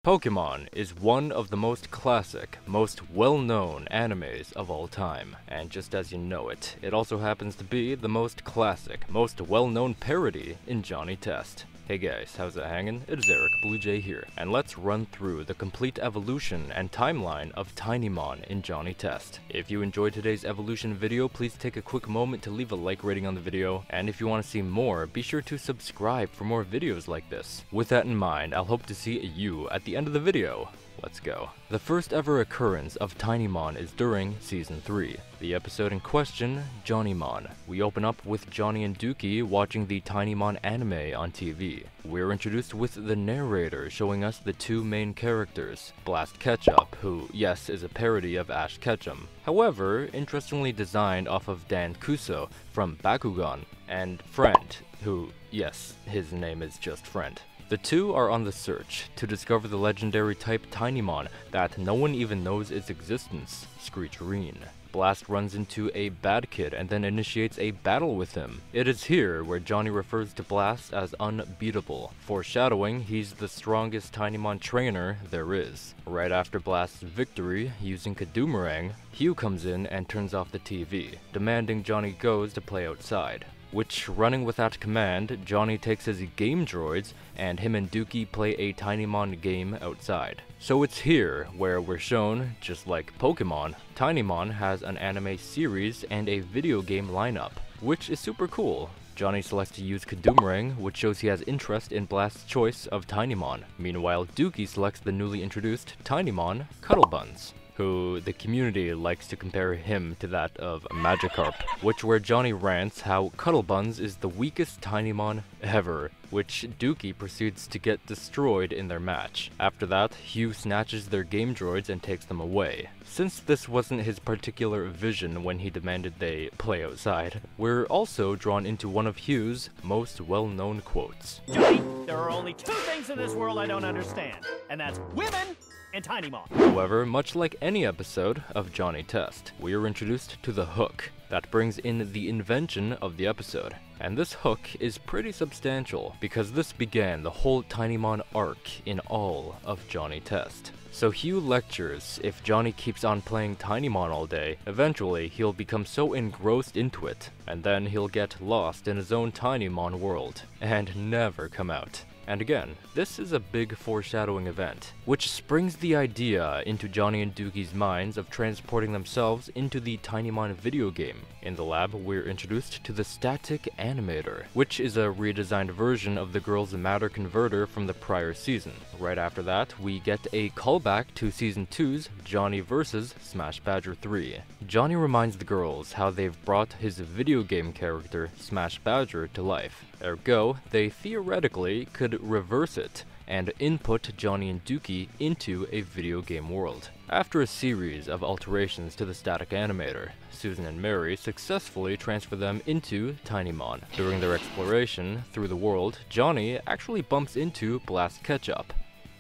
Pokémon is one of the most classic, most well-known animes of all time, and just as you know it, it also happens to be the most classic, most well-known parody in Johnny Test. Hey guys, how's it hangin'? It is irresistable here, and let's run through the complete evolution and timeline of TinyMon in Johnny Test. If you enjoyed today's evolution video, please take a quick moment to leave a like rating on the video, and if you want to see more, be sure to subscribe for more videos like this. With that in mind, I'll hope to see you at the end of the video. Let's go. The first ever occurrence of TinyMon is during Season 3. The episode in question, JohnnyMon. We open up with Johnny and Dookie watching the TinyMon anime on TV. We're introduced with the narrator showing us the two main characters, Blast Ketchup, who, yes, is a parody of Ash Ketchum. However, interestingly designed off of Dan Kuso from Bakugan, and Friend, who, yes, his name is just Friend. The two are on the search to discover the legendary type TinyMon that no one even knows its existence, Screecherine. Blast runs into a bad kid and then initiates a battle with him. It is here where Johnny refers to Blast as unbeatable, foreshadowing he's the strongest TinyMon trainer there is. Right after Blast's victory, using Kadoomerang, Hugh comes in and turns off the TV, demanding Johnny goes to play outside. Which, running without command, Johnny takes his game droids, and him and Dookie play a TinyMon game outside. So it's here where we're shown, just like Pokémon, TinyMon has an anime series and a video game lineup, which is super cool. Johnny selects to use Kadoomerang, which shows he has interest in Blast's choice of TinyMon. Meanwhile, Dookie selects the newly introduced TinyMon, Cuddlebuns, who the community likes to compare him to that of Magikarp, which where Johnny rants how Cuddlebuns is the weakest TinyMon ever, which Dookie proceeds to get destroyed in their match. After that, Hugh snatches their game droids and takes them away. Since this wasn't his particular vision when he demanded they play outside, we're also drawn into one of Hugh's most well-known quotes. Johnny, there are only two things in this world I don't understand, and that's women and TinyMon. However, much like any episode of Johnny Test, we are introduced to the hook that brings in the invention of the episode. And this hook is pretty substantial, because this began the whole TinyMon arc in all of Johnny Test. So Hugh lectures if Johnny keeps on playing TinyMon all day, eventually he'll become so engrossed into it, and then he'll get lost in his own TinyMon world, and never come out. And again, this is a big foreshadowing event, which springs the idea into Johnny and Dookie's minds of transporting themselves into the TinyMon video game. In the lab, we're introduced to the Static Animator, which is a redesigned version of the girl's matter converter from the prior season. Right after that, we get a callback to Season 2's Johnny vs. Smash Badger 3. Johnny reminds the girls how they've brought his video game character, Smash Badger, to life. Ergo, they theoretically could reverse it and input Johnny and Dookie into a video game world. After a series of alterations to the Static Animator, Susan and Mary successfully transfer them into TinyMon. During their exploration through the world, Johnny actually bumps into Blast Ketchup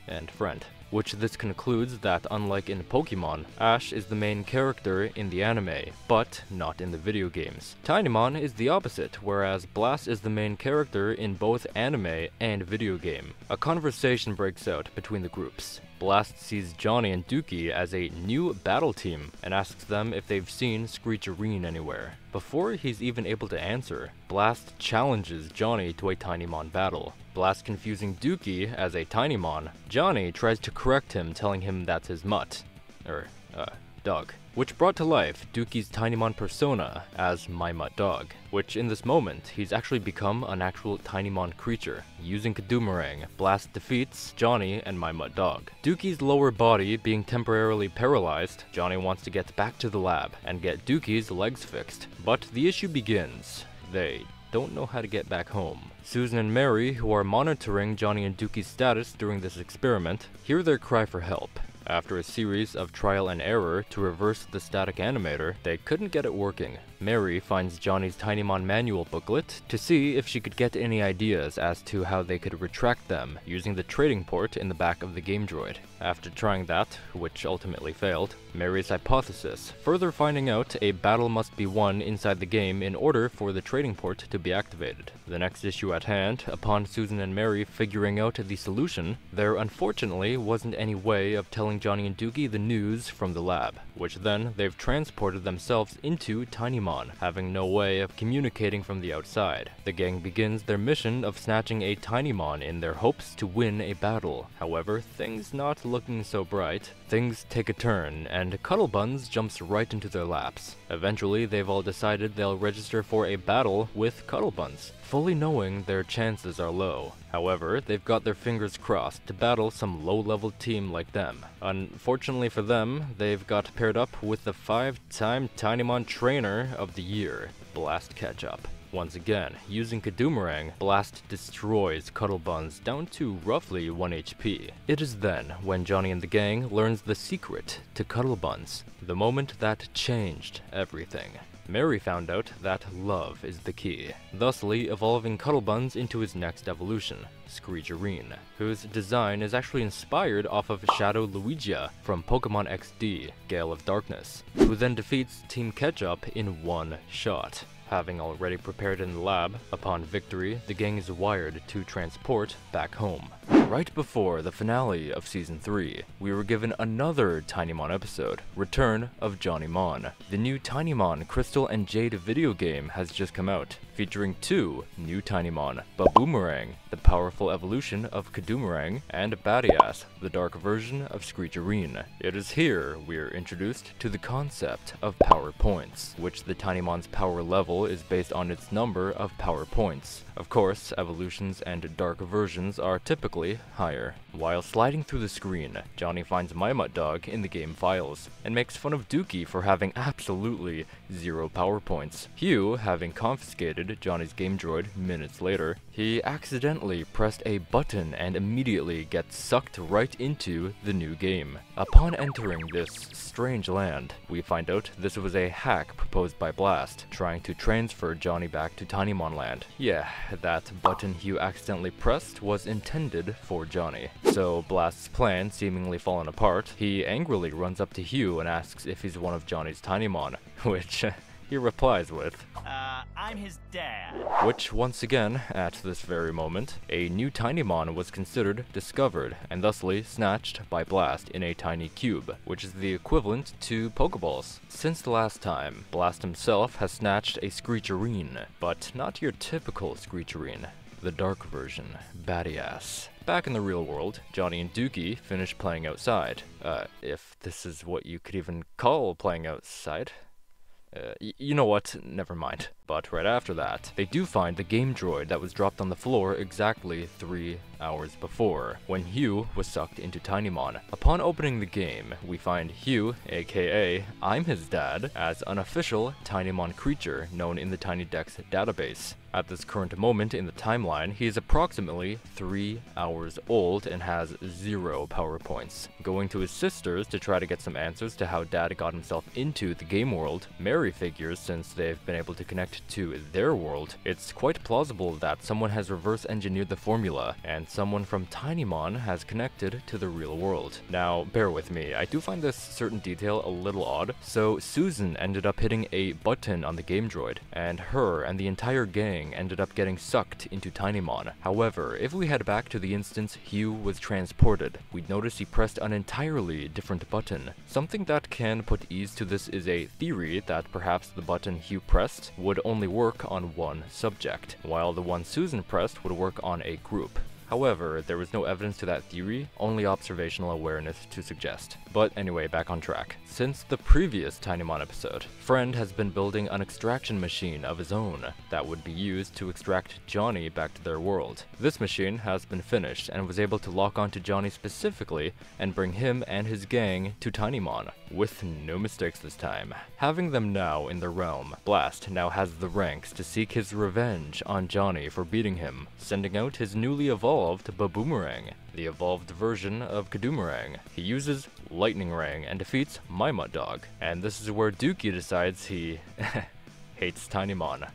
and Friend, which this concludes that unlike in Pokémon, Ash is the main character in the anime, but not in the video games. TinyMon is the opposite, whereas Blast is the main character in both anime and video game. A conversation breaks out between the groups. Blast sees Johnny and Dookie as a new battle team and asks them if they've seen Screecherine anywhere. Before he's even able to answer, Blast challenges Johnny to a TinyMon battle. Blast confusing Dookie as a TinyMon. Johnny tries to correct him, telling him that's his mutt. Dog. Which brought to life Dookie's TinyMon persona as My Mutt Dog, which in this moment, he's actually become an actual TinyMon creature. Using Kadoomerang, Blast defeats Johnny and My Mutt Dog. Dookie's lower body being temporarily paralyzed, Johnny wants to get back to the lab and get Dookie's legs fixed. But the issue begins. They don't know how to get back home. Susan and Mary, who are monitoring Johnny and Dookie's status during this experiment, hear their cry for help. After a series of trial and error to reverse the Static Animator, they couldn't get it working. Mary finds Johnny's TinyMon manual booklet to see if she could get any ideas as to how they could retract them using the trading port in the back of the game droid. After trying that, which ultimately failed, Mary's hypothesis, further finding out a battle must be won inside the game in order for the trading port to be activated. The next issue at hand, upon Susan and Mary figuring out the solution, there unfortunately wasn't any way of telling Johnny and Dookie the news from the lab, which then they've transported themselves into TinyMon, having no way of communicating from the outside. The gang begins their mission of snatching a TinyMon in their hopes to win a battle. However, things not looking so bright. Things take a turn, and Cuddlebuns jumps right into their laps. Eventually, they've all decided they'll register for a battle with Cuddlebuns, fully knowing their chances are low. However, they've got their fingers crossed to battle some low-level team like them. Unfortunately for them, they've got paired up with the 5-time TinyMon Trainer of the Year, Blast Ketchup. Once again, using Kadoomerang, Blast destroys Cuddlebuns down to roughly 1 HP. It is then when Johnny and the gang learns the secret to Cuddlebuns, the moment that changed everything. Mary found out that love is the key, thusly evolving Cuddlebuns into his next evolution, Screecherine, whose design is actually inspired off of Shadow Luigia from Pokémon XD, Gale of Darkness, who then defeats Team Ketchup in one shot. Having already prepared in the lab, upon victory, the gang is wired to transport back home. Right before the finale of Season 3, we were given another TinyMon episode, Return of JohnnyMon. The new TinyMon Crystal and Jade video game has just come out, featuring 2 new TinyMon, Baboomerang, the powerful evolution of Kadoomerang, and Badass, the dark version of Screecherine. It is here we are introduced to the concept of power points, which the TinyMon's power level is based on its number of power points. Of course, evolutions and dark versions are typically higher. While sliding through the screen, Johnny finds mcdonald in the game files, and makes fun of Dookie for having absolutely 0 power points. Hugh, having confiscated Johnny's game droid minutes later, he accidentally pressed a button and immediately gets sucked right into the new game. Upon entering this strange land, we find out this was a hack proposed by Blast, trying to transfer Johnny back to TinyMon Land. Yeah, that button Hugh accidentally pressed was intended for Johnny. So Blast's plan seemingly fallen apart, he angrily runs up to Hugh and asks if he's one of Johnny's TinyMon, which he replies with, I'm his dad. Which, once again, at this very moment, a new TinyMon was considered discovered, and thusly snatched by Blast in a tiny cube, which is the equivalent to Pokeballs. Since the last time, Blast himself has snatched a Screecherine, but not your typical Screecherine, the dark version, Badass. Back in the real world, Johnny and Dookie finish playing outside. If this is what you could even call playing outside. You know what, never mind. But right after that, they do find the game droid that was dropped on the floor exactly 3 hours before, when Hugh was sucked into TinyMon. Upon opening the game, we find Hugh, aka I'm his dad, as an official TinyMon creature known in the TinyDex database. At this current moment in the timeline, he is approximately 3 hours old and has 0 power points. Going to his sisters to try to get some answers to how Dad got himself into the game world, Mary figures since they've been able to connect to their world, it's quite plausible that someone has reverse engineered the formula, and someone from TinyMon has connected to the real world. Now, bear with me, I do find this certain detail a little odd. So Susan ended up hitting a button on the game droid, and her and the entire gang ended up getting sucked into TinyMon. However, if we head back to the instance Hugh was transported, we'd notice he pressed an entirely different button. Something that can put ease to this is a theory that perhaps the button Hugh pressed would only work on one subject, while the one Susan pressed would work on a group. However, there was no evidence to that theory, only observational awareness to suggest. But anyway, back on track. Since the previous TinyMon episode, Friend has been building an extraction machine of his own that would be used to extract Johnny back to their world. This machine has been finished and was able to lock onto Johnny specifically and bring him and his gang to TinyMon, with no mistakes this time. Having them now in their realm, Blast now has the ranks to seek his revenge on Johnny for beating him, sending out his newly evolved Baboomerang, the evolved version of Kadoomerang. He uses Lightning Ring and defeats mcdonald, and this is where Dookie decides he hates TinyMon.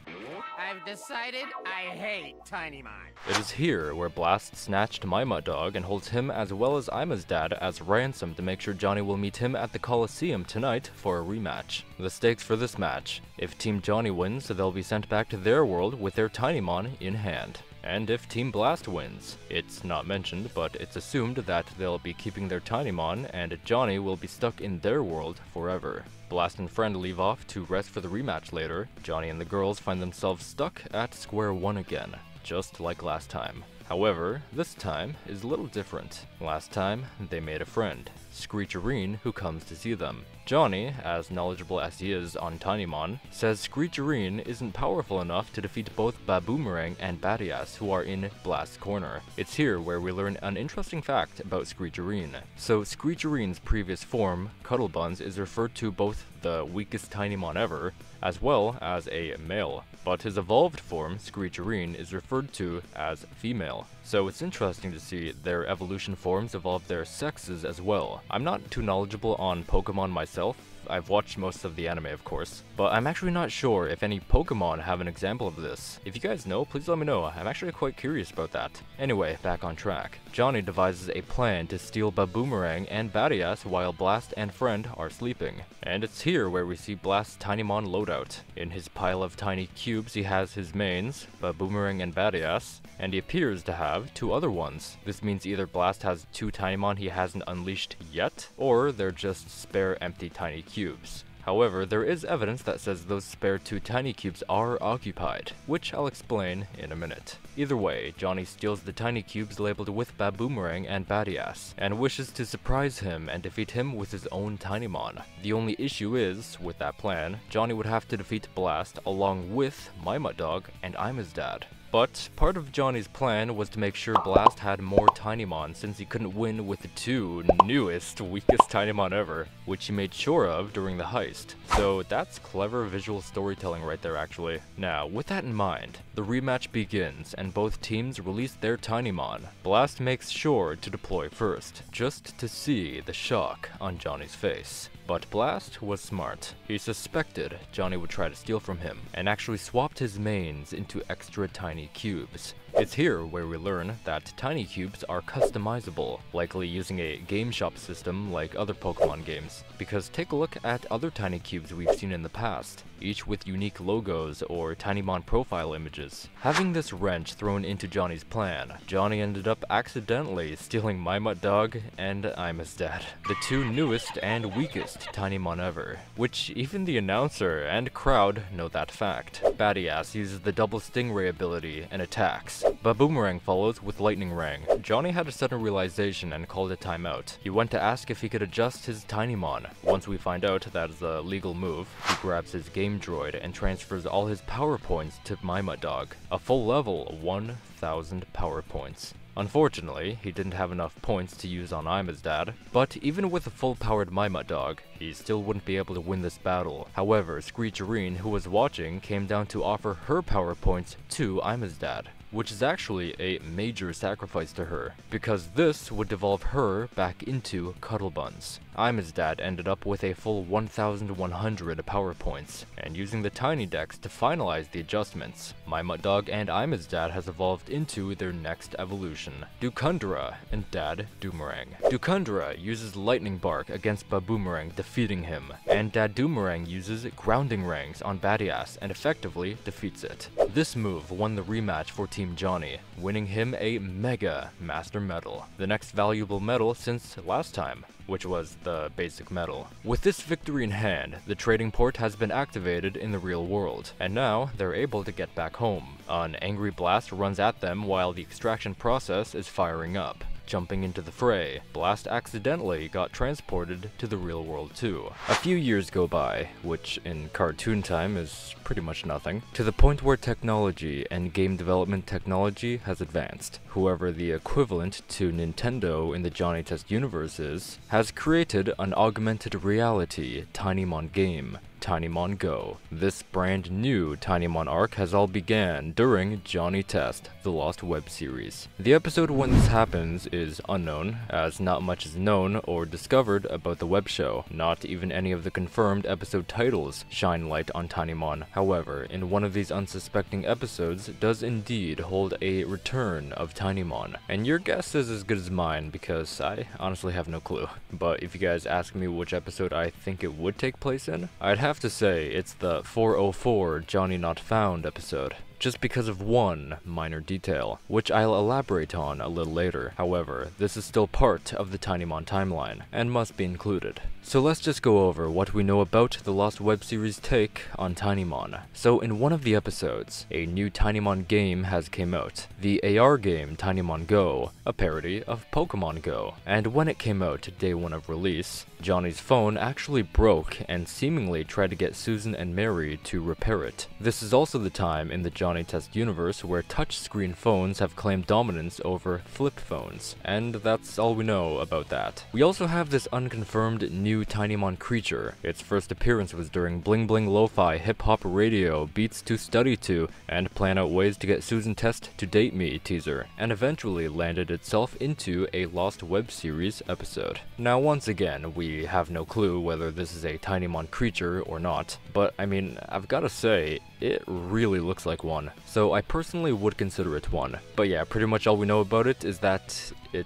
I've decided I hate TinyMon. It is here where Blast snatched my Mud-Dog and holds him as well as Ima's dad as ransom to make sure Johnny will meet him at the Coliseum tonight for a rematch. The stakes for this match: if Team Johnny wins, they'll be sent back to their world with their TinyMon in hand. And if Team Blast wins, it's not mentioned, but it's assumed that they'll be keeping their TinyMon and Johnny will be stuck in their world forever. Blast and friend leave off to rest for the rematch later. Johnny and the girls find themselves stuck at square one again, just like last time. However, this time is a little different. Last time, they made a friend, Screecherine, who comes to see them. Johnny, as knowledgeable as he is on TinyMon, says Screecherine isn't powerful enough to defeat both Baboomerang and Badias, who are in Blast's corner. It's here where we learn an interesting fact about Screecherine. So Screecherine's previous form, Cuddlebuns, is referred to both the weakest TinyMon ever, as well as a male. But his evolved form, Screecherine, is referred to as female. So it's interesting to see their evolution forms evolve their sexes as well. I'm not too knowledgeable on Pokemon myself. I've watched most of the anime, of course, but I'm actually not sure if any Pokemon have an example of this. If you guys know, please let me know. I'm actually quite curious about that. Anyway, back on track. Johnny devises a plan to steal Baboomerang and Badias while Blast and friend are sleeping. And it's here where we see Blast's TinyMon loadout. In his pile of tiny cubes, he has his mains, Baboomerang and Badias, and he appears to have two other ones. This means either Blast has two TinyMon he hasn't unleashed yet, or they're just spare empty tiny cubes. However, there is evidence that says those spare two tiny cubes are occupied, which I'll explain in a minute. Either way, Johnny steals the tiny cubes labeled with Baboomerang and Badias, and wishes to surprise him and defeat him with his own TinyMon. The only issue is, with that plan, Johnny would have to defeat Blast along with my Mud-Dog and Ima's dad. But part of Johnny's plan was to make sure Blast had more TinyMon since he couldn't win with the two newest, weakest TinyMon ever, which he made sure of during the heist. So that's clever visual storytelling right there actually. Now, with that in mind, the rematch begins and both teams release their TinyMon. Blast makes sure to deploy first, just to see the shock on Johnny's face. But Blast was smart. He suspected Johnny would try to steal from him, and actually swapped his mains into extra tiny cubes. It's here where we learn that tiny cubes are customizable, likely using a game shop system like other Pokemon games. Because take a look at other tiny cubes we've seen in the past, each with unique logos or TinyMon profile images. Having this wrench thrown into Johnny's plan, Johnny ended up accidentally stealing my Mud-Dog and Ima's dad, the two newest and weakest TinyMon ever, which even the announcer and crowd know that fact. Badias uses the double stingray ability and attacks. Baboomerang follows with Lightning Rang. Johnny had a sudden realization and called a timeout. He went to ask if he could adjust his TinyMon. Once we find out that is a legal move, he grabs his game droid and transfers all his power points to my Mud-Dog. A full level 1,000 power points. Unfortunately, he didn't have enough points to use on Ima's dad, but even with a full-powered my Mud-Dog, he still wouldn't be able to win this battle. However, Screecherine, who was watching, came down to offer her power points to Ima's dad, which is actually a major sacrifice to her, because this would devolve her back into Cuddlebuns. Ima's dad ended up with a full 1,100 power points, and using the Tiny Dex to finalize the adjustments, my Mud-Dog and Ima's dad has evolved into their next evolution, Dukundra and Dad Doomerang. Dukundra uses Lightning Bark against Baboomerang, defeating him, and Dad Doomerang uses Grounding Rangs on Badias and effectively defeats it. This move won the rematch for Team Johnny, winning him a Mega Master Medal, the next valuable medal since last time, which was the basic medal. With this victory in hand, the trading port has been activated in the real world, and now they're able to get back home. An angry Blast runs at them while the extraction process is firing up. Jumping into the fray, Blast accidentally got transported to the real world too. A few years go by, which in cartoon time is pretty much nothing, to the point where technology and game development technology has advanced. Whoever the equivalent to Nintendo in the Johnny Test universe is, has created an augmented reality TinyMon game, TinyMon Go. This brand new TinyMon arc has all began during Johnny Test, the Lost web series. The episode when this happens is unknown, as not much is known or discovered about the web show. Not even any of the confirmed episode titles shine light on TinyMon. However, in one of these unsuspecting episodes does indeed hold a return of TinyMon. And your guess is as good as mine, because I honestly have no clue. But if you guys ask me which episode I think it would take place in, I'd have to say it's the 404 Johnny Not Found episode. Just because of one minor detail, which I'll elaborate on a little later. However, this is still part of the TinyMon timeline, and must be included. So let's just go over what we know about the Lost web series take on TinyMon. So in one of the episodes, a new TinyMon game has came out. The AR game TinyMon Go, a parody of Pokemon Go. And when it came out day one of release, Johnny's phone actually broke and seemingly tried to get Susan and Mary to repair it. This is also the time in the Johnny Test universe where touchscreen phones have claimed dominance over flip phones. And that's all we know about that. We also have this unconfirmed new TinyMon creature. Its first appearance was during bling-bling lo-fi hip-hop radio beats to study to and plan out ways to get Susan Test to date me teaser, and eventually landed itself into a Lost web series episode. Now once again, we have no clue whether this is a TinyMon creature or not, but I mean, I've gotta say, it really looks like one, so I personally would consider it one. But yeah, pretty much all we know about it is that it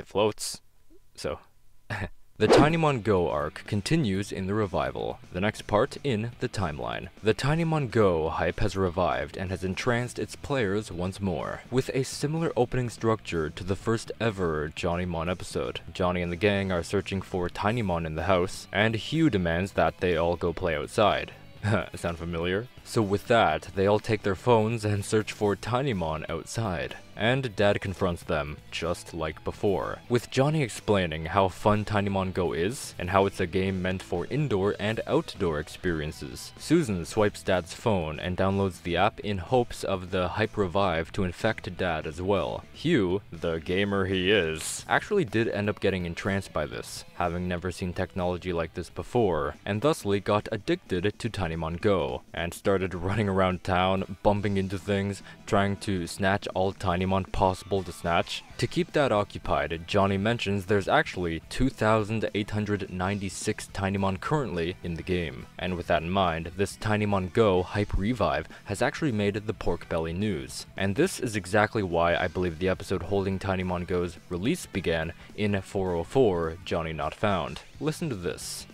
floats, so... The TinyMon Go arc continues in the revival, the next part in the timeline. The TinyMon Go hype has revived and has entranced its players once more, with a similar opening structure to the first ever JohnnyMon episode. Johnny and the gang are searching for TinyMon in the house, and Hugh demands that they all go play outside. Sound familiar? So with that, they all take their phones and search for TinyMon outside. And Dad confronts them, just like before, with Johnny explaining how fun TinyMon Go is, and how it's a game meant for indoor and outdoor experiences. Susan swipes Dad's phone and downloads the app in hopes of the hype revive to infect Dad as well. Hugh, the gamer he is, actually did end up getting entranced by this, having never seen technology like this before, and thusly got addicted to TinyMon Go, and started running around town, bumping into things, trying to snatch all TinyMon possible to snatch. To keep Dad occupied, Johnny mentions there's actually 2,896 TinyMon currently in the game. And with that in mind, this TinyMon Go hype revive has actually made the pork belly news. And this is exactly why I believe the episode holding TinyMon Go's release began in 404 Johnny Not Found. Listen to this.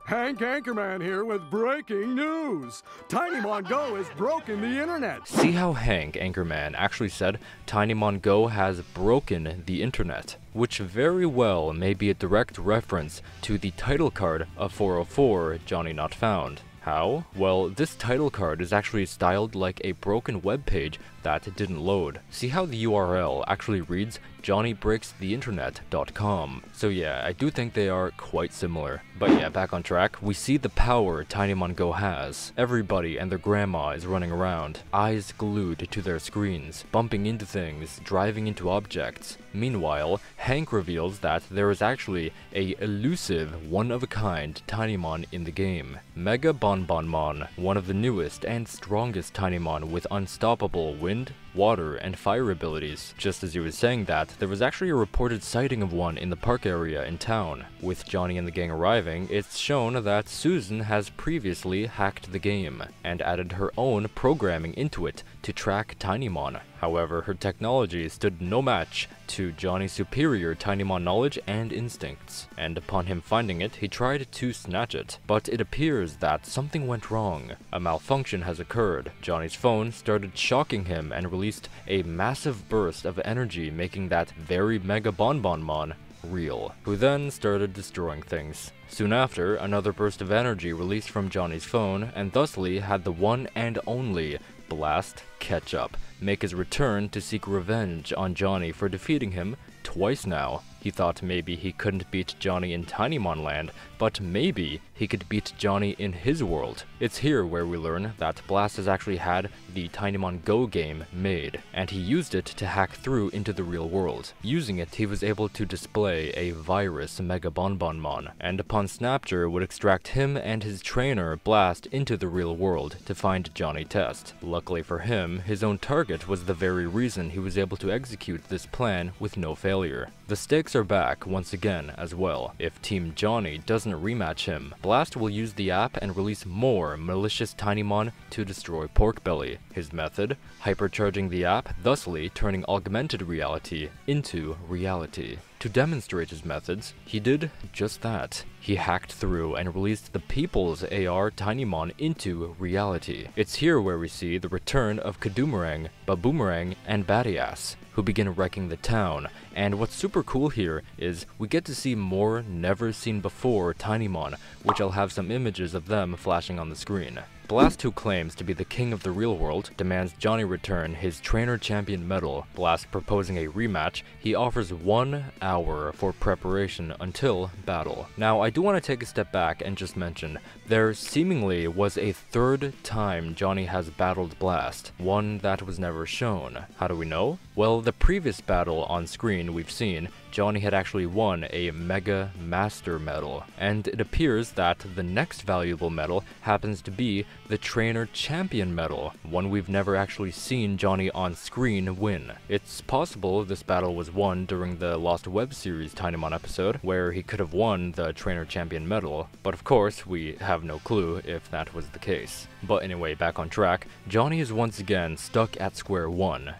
Hank Anchorman here with breaking news! TinyMon Go has broken the internet! See how Hank Anchorman actually said TinyMon Go has broken the internet, which very well may be a direct reference to the title card of 404 Johnny Not Found. How? Well, this title card is actually styled like a broken web page that didn't load. See how the URL actually reads johnnybreakstheinternet.com. So yeah, I do think they are quite similar. But yeah, back on track, we see the power TinyMon Go has. Everybody and their grandma is running around, eyes glued to their screens, bumping into things, driving into objects. Meanwhile, Hank reveals that there is actually a elusive, one-of-a-kind TinyMon in the game. Mega Bonbonmon, one of the newest and strongest TinyMon with unstoppable wind, water, and fire abilities. Just as he was saying that, there was actually a reported sighting of one in the park area in town. With Johnny and the gang arriving, it's shown that Susan has previously hacked the game, and added her own programming into it to track TinyMon. However, her technology stood no match to Johnny's superior TinyMon knowledge and instincts, and upon him finding it, he tried to snatch it. But it appears that something went wrong. A malfunction has occurred. Johnny's phone started shocking him and released a massive burst of energy, making that very Mega Bonbonmon real, who then started destroying things. Soon after, another burst of energy released from Johnny's phone, and thusly had the one and only Blast Ketchup make his return to seek revenge on Johnny for defeating him twice now. He thought maybe he couldn't beat Johnny in TinyMon Land, but maybe he could beat Johnny in his world. It's here where we learn that Blast has actually had the TinyMon Go game made, and he used it to hack through into the real world. Using it, he was able to display a virus Mega Bonbonmon, and upon snapture would extract him and his trainer Blast into the real world to find Johnny Test. Luckily for him, his own target was the very reason he was able to execute this plan with no failure. The stakes are back once again as well. If Team Johnny doesn't rematch him, Blast will use the app and release more malicious TinyMon to destroy Porkbelly. His method? Hypercharging the app, thusly turning augmented reality into reality. To demonstrate his methods, he did just that. He hacked through and released the People's AR TinyMon into reality. It's here where we see the return of Kadoomerang, Baboomerang, and Badass, who begin wrecking the town. And what's super cool here is we get to see more never seen before TinyMon, which I'll have some images of them flashing on the screen. Blast, who claims to be the king of the real world, demands Johnny return his trainer champion medal. Blast proposing a rematch, he offers 1 hour for preparation until battle. Now, I do want to take a step back and just mention, there seemingly was a third time Johnny has battled Blast, one that was never shown. How do we know? Well, the previous battle on screen we've seen, Johnny had actually won a Mega Master medal, and it appears that the next valuable medal happens to be the Trainer Champion medal, one we've never actually seen Johnny on screen win. It's possible this battle was won during the Lost Web Series TinyMon episode, where he could have won the Trainer Champion medal, but of course we have no clue if that was the case. But anyway, back on track, Johnny is once again stuck at square one.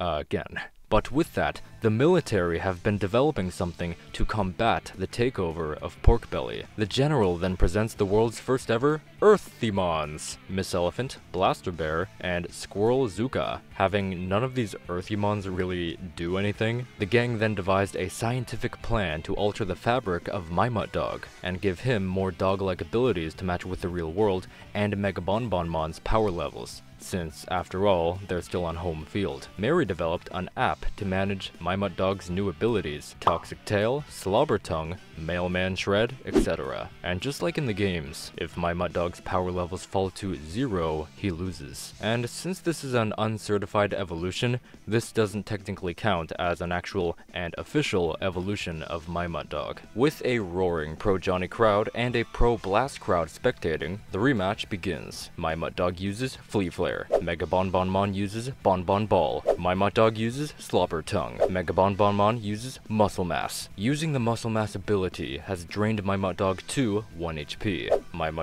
Again. But with that, the military have been developing something to combat the takeover of Porkbelly. The general then presents the world's first ever Earthymons, Miss Elephant, Blaster Bear, and Squirrel Zuka. Having none of these Earthymons really do anything, the gang then devised a scientific plan to alter the fabric of Dog and give him more dog-like abilities to match with the real world and Mega Bonbonmon's power levels, since, after all, they're still on home field. Mary developed an app to manage Dog's new abilities, Toxic Tail, Slobber Tongue, Mailman Shred, etc. And just like in the games, if Dog's power levels fall to 0, he loses. And since this is an uncertified evolution, this doesn't technically count as an actual and official evolution of Dog. With a roaring pro-Johnny crowd and a pro-Blast crowd spectating, the rematch begins. Dog uses Flea Flare, Mega Bonbonmon uses Bonbon Ball, Dog uses Slobber Tongue, Mega Bonbonmon uses Muscle Mass. Using the Muscle Mass ability has drained Dog to 1 HP.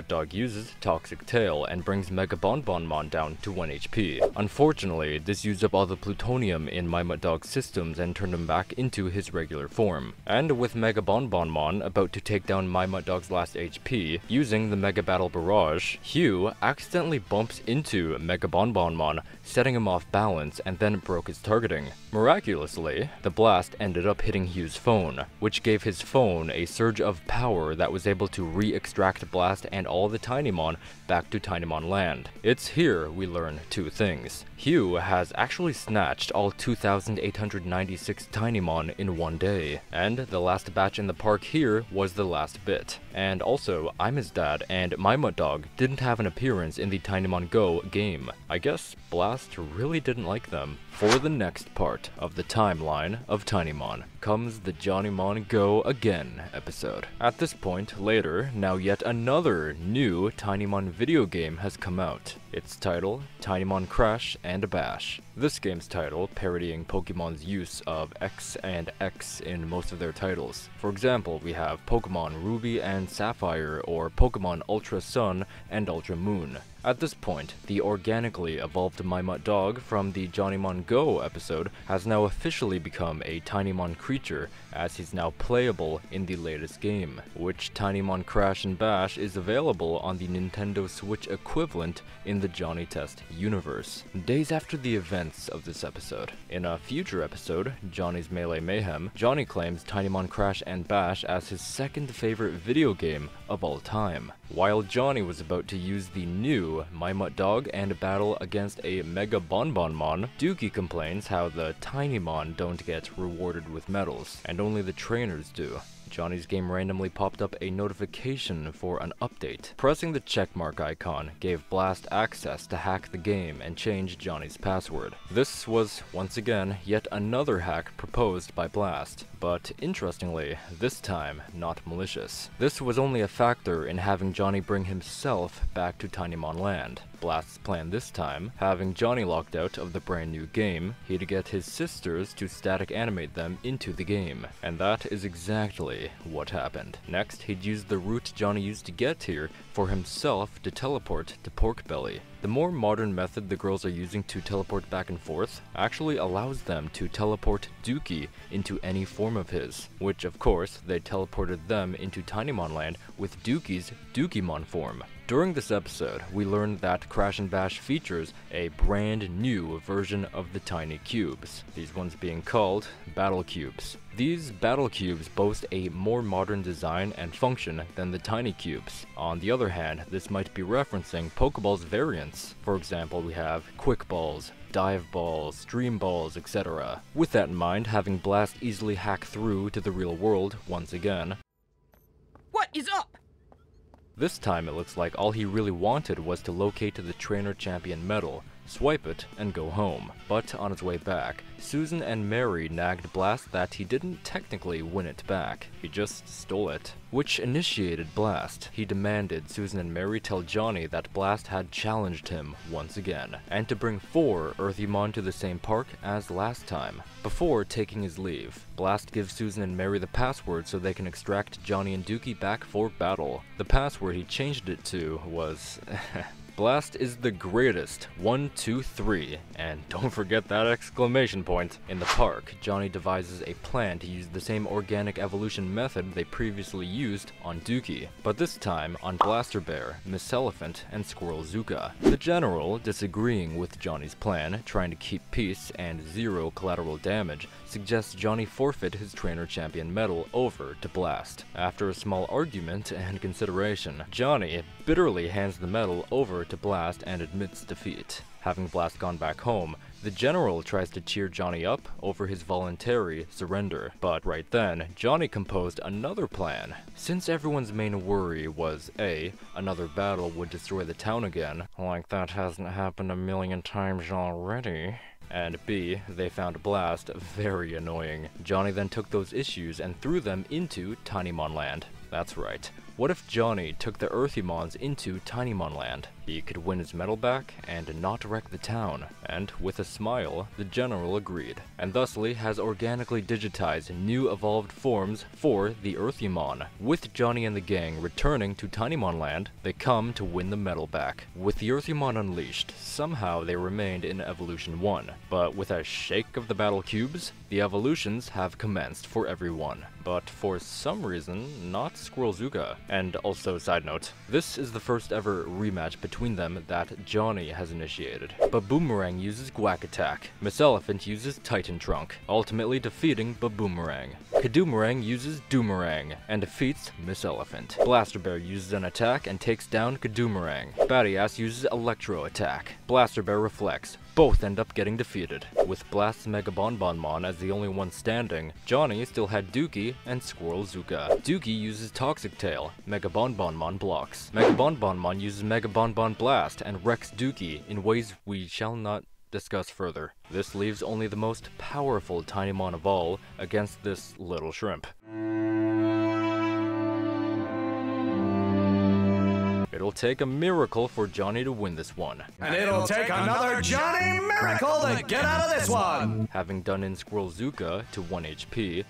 Dog uses Toxic Tail and brings Mega Bonbonmon down to 1 HP. Unfortunately, this used up all the plutonium in Dog's systems and turned him back into his regular form. And with Mega Bonbonmon about to take down Dog's last HP, using the Mega Battle Barrage, Hugh accidentally bumps into Mega Bonbonmon, setting him off balance and then broke his targeting. Miraculously, the blast ended up hitting Hugh's phone, which gave his phone a surge of power that was able to re-extract Blast and all the TinyMon back to TinyMon Land. It's here we learn two things. Hugh has actually snatched all 2,896 TinyMon in one day, and the last batch in the park here was the last bit. And also, I'm his dad, and my Dog didn't have an appearance in the TinyMon Go game. I guess Blast really didn't like them. For the next part of the timeline of TinyMon comes the JohnnyMon Go Again episode. At this point, later, now yet another new TinyMon video game has come out. Its title, TinyMon Crash and Bash. This game's title parodying Pokemon's use of X and X in most of their titles. For example, we have Pokemon Ruby and Sapphire, or Pokemon Ultra Sun and Ultra Moon. At this point, the organically evolved Dog from the JohnnyMon Go episode has now officially become a TinyMon creature, as he's now playable in the latest game, which TinyMon Crash and Bash is available on the Nintendo Switch equivalent in the Johnny Test universe. Days after the events of this episode, in a future episode, Johnny's Melee Mayhem, Johnny claims TinyMon Crash and Bash as his second favorite video game of all time. While Johnny was about to use the new Dog and battle against a a Mega Bonbonmon, Dookie complains how the TinyMon don't get rewarded with medals, and only the trainers do. Johnny's game randomly popped up a notification for an update. Pressing the checkmark icon gave Blast access to hack the game and change Johnny's password. This was, once again, yet another hack proposed by Blast, but interestingly, this time not malicious. This was only a factor in having Johnny bring himself back to TinyMon Land. Blast's plan this time, having Johnny locked out of the brand new game, he'd get his sisters to static animate them into the game, and that is exactly what happened. Next, he'd use the route Johnny used to get here for himself to teleport to Pork Belly. The more modern method the girls are using to teleport back and forth actually allows them to teleport Dookie into any form of his, which of course they teleported them into TinyMon Land with Dookie's Dookiemon form. During this episode, we learned that Crash and Bash features a brand new version of the Tiny Cubes, these ones being called Battle Cubes. These Battle Cubes boast a more modern design and function than the Tiny Cubes. On the other hand, this might be referencing Pokeball's variants. For example, we have Quick Balls, Dive Balls, Dream Balls, etc. With that in mind, having Blast easily hack through to the real world once again. What is up? This time it looks like all he really wanted was to locate the Trainer Champion medal, swipe it, and go home. But on his way back, Susan and Mary nagged Blast that he didn't technically win it back, he just stole it. Which initiated Blast. He demanded Susan and Mary tell Johnny that Blast had challenged him once again, and to bring 4 Earthymon to the same park as last time. Before taking his leave, Blast gives Susan and Mary the password so they can extract Johnny and Dookie back for battle. The password he changed it to was Blast is the greatest, 1, 2, 3, and don't forget that exclamation point. In the park, Johnny devises a plan to use the same organic evolution method they previously used on Dookie, but this time on Blaster Bear, Miss Elephant, and Squirrel Zuka. The General, disagreeing with Johnny's plan, trying to keep peace and 0 collateral damage, suggests Johnny forfeit his Trainer Champion medal over to Blast. After a small argument and consideration, Johnny bitterly hands the medal over to Blast and admits defeat. Having Blast gone back home, the General tries to cheer Johnny up over his voluntary surrender, but right then, Johnny composed another plan. Since everyone's main worry was A, another battle would destroy the town again, like that hasn't happened a million times already, and B, they found Blast very annoying. Johnny then took those issues and threw them into TinyMon Land. That's right. What if Johnny took the Earthymons into TinyMon Land? He could win his medal back and not wreck the town. And with a smile, the General agreed, and thusly has organically digitized new evolved forms for the Earthymon. With Johnny and the gang returning to TinyMon Land, they come to win the medal back. With the Earthymon unleashed, somehow they remained in Evolution 1, but with a shake of the Battle Cubes, the evolutions have commenced for everyone. But for some reason, not Squirrel Zuka. And also, side note, this is the first ever rematch between them that Johnny has initiated. Baboomerang uses Guac Attack, Miss Elephant uses Titan Trunk, ultimately defeating Baboomerang. Kadoomerang uses Doomerang, and defeats Miss Elephant. Blaster Bear uses an attack and takes down Kadoomerang. Batty Ass uses Electro Attack. Blaster Bear reflects. Both end up getting defeated. With Blast's Mega Bonbonmon as the only one standing, Johnny still had Dookie and Squirrel Zuka. Dookie uses Toxic Tail, Mega Bonbonmon blocks. Mega Bonbonmon uses Mega Bonbon Blast and wrecks Dookie in ways we shall not discuss further. This leaves only the most powerful TinyMon of all against this little shrimp. It'll take a miracle for Johnny to win this one. And it'll take another Johnny miracle to get out of this one! Having done in Squirrel Zuka to 1 HP,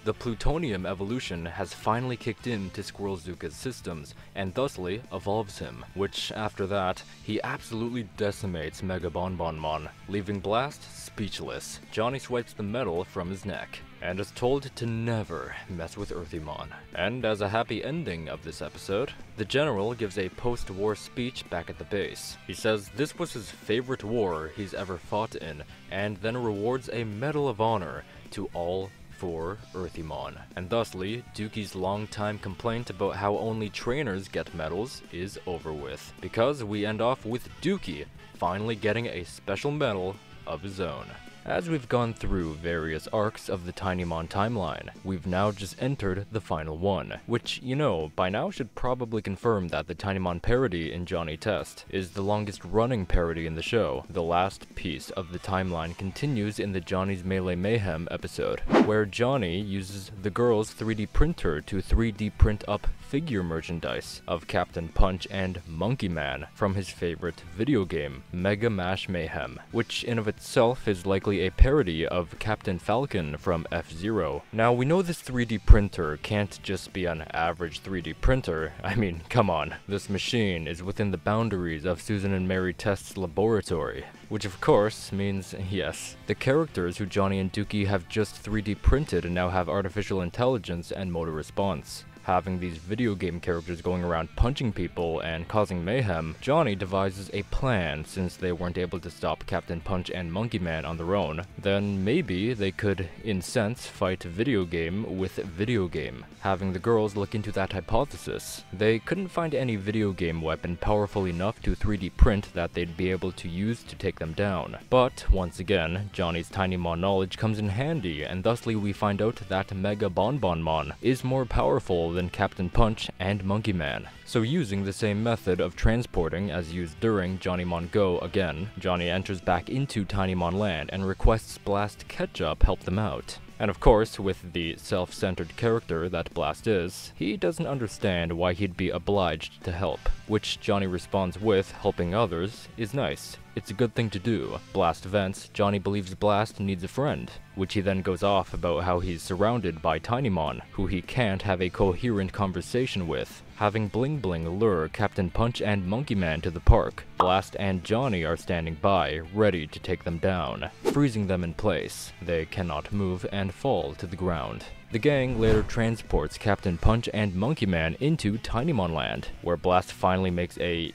the plutonium evolution has finally kicked into Squirrel Zuka's systems, and thusly evolves him, which after that, he absolutely decimates Mega Bonbonmon, leaving Blast speechless. Johnny swipes the medal from his neck, and is told to never mess with Earthymon. And as a happy ending of this episode, the General gives a post-war speech back at the base. He says this was his favorite war he's ever fought in, and then rewards a Medal of Honor to all 4 Earthymon. And thusly, Dookie's long-time complaint about how only trainers get medals is over with, because we end off with Dookie finally getting a special medal of his own. As we've gone through various arcs of the TinyMon timeline, we've now just entered the final one, which, you know, by now should probably confirm that the TinyMon parody in Johnny Test is the longest running parody in the show. The last piece of the timeline continues in the Johnny's Melee Mayhem episode, where Johnny uses the girl's 3D printer to 3D print up figure merchandise of Captain Punch and Monkey Man from his favorite video game, Mega Mash Mayhem, which in of itself is likely a parody of Captain Falcon from F-Zero. Now, we know this 3D printer can't just be an average 3D printer. I mean, come on. This machine is within the boundaries of Susan and Mary Test's laboratory. Which of course means, yes, the characters who Johnny and Dookie have just 3D printed and now have artificial intelligence and motor response. Having these video game characters going around punching people and causing mayhem, Johnny devises a plan. Since they weren't able to stop Captain Punch and Monkey Man on their own, then maybe they could, in sense, fight video game with video game. Having the girls look into that hypothesis. They couldn't find any video game weapon powerful enough to 3D print that they'd be able to use to take them down. But, once again, Johnny's TinyMon knowledge comes in handy, and thusly we find out that Mega Bonbonmon is more powerful than Captain Punch and Monkey Man. So using the same method of transporting as used during JohnnyMon Go again, Johnny enters back into TinyMon Land and requests Blast Ketchup help them out. And of course, with the self-centered character that Blast is, he doesn't understand why he'd be obliged to help, which Johnny responds with, helping others is nice. It's a good thing to do. Blast vents, Johnny believes Blast needs a friend, which he then goes off about how he's surrounded by TinyMon, who he can't have a coherent conversation with. Having Bling-Bling lure Captain Punch and Monkey Man to the park, Blast and Johnny are standing by, ready to take them down, freezing them in place. They cannot move and fall to the ground. The gang later transports Captain Punch and Monkey Man into TinyMon Land, where Blast finally makes a,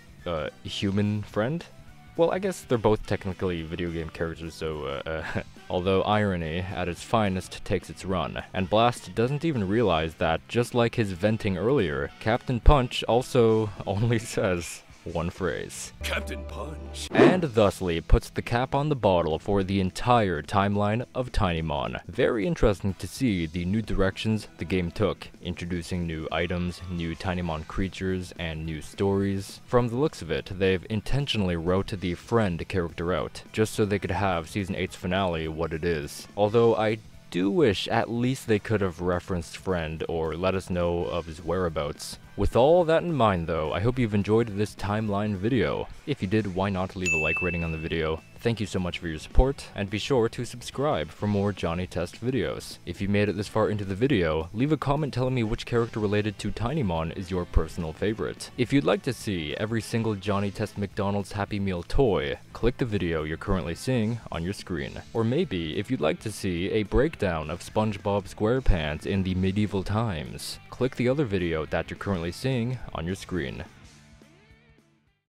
human friend? Well, I guess they're both technically video game characters, so, although irony at its finest takes its run, and Blast doesn't even realize that, just like his venting earlier, Captain Punch also only says one phrase. Captain Punch. And thusly puts the cap on the bottle for the entire timeline of TinyMon. Very interesting to see the new directions the game took, introducing new items, new TinyMon creatures, and new stories. From the looks of it, they've intentionally wrote the friend character out, just so they could have Season 8's finale what it is. Although I do wish at least they could have referenced Friend or let us know of his whereabouts. With all that in mind though, I hope you've enjoyed this timeline video. If you did, why not leave a like rating on the video? Thank you so much for your support, and be sure to subscribe for more Johnny Test videos. If you made it this far into the video, leave a comment telling me which character related to TinyMon is your personal favorite. If you'd like to see every single Johnny Test McDonald's Happy Meal toy, click the video you're currently seeing on your screen. Or maybe, if you'd like to see a breakdown of SpongeBob SquarePants in the medieval times, click the other video that you're currently seeing on your screen.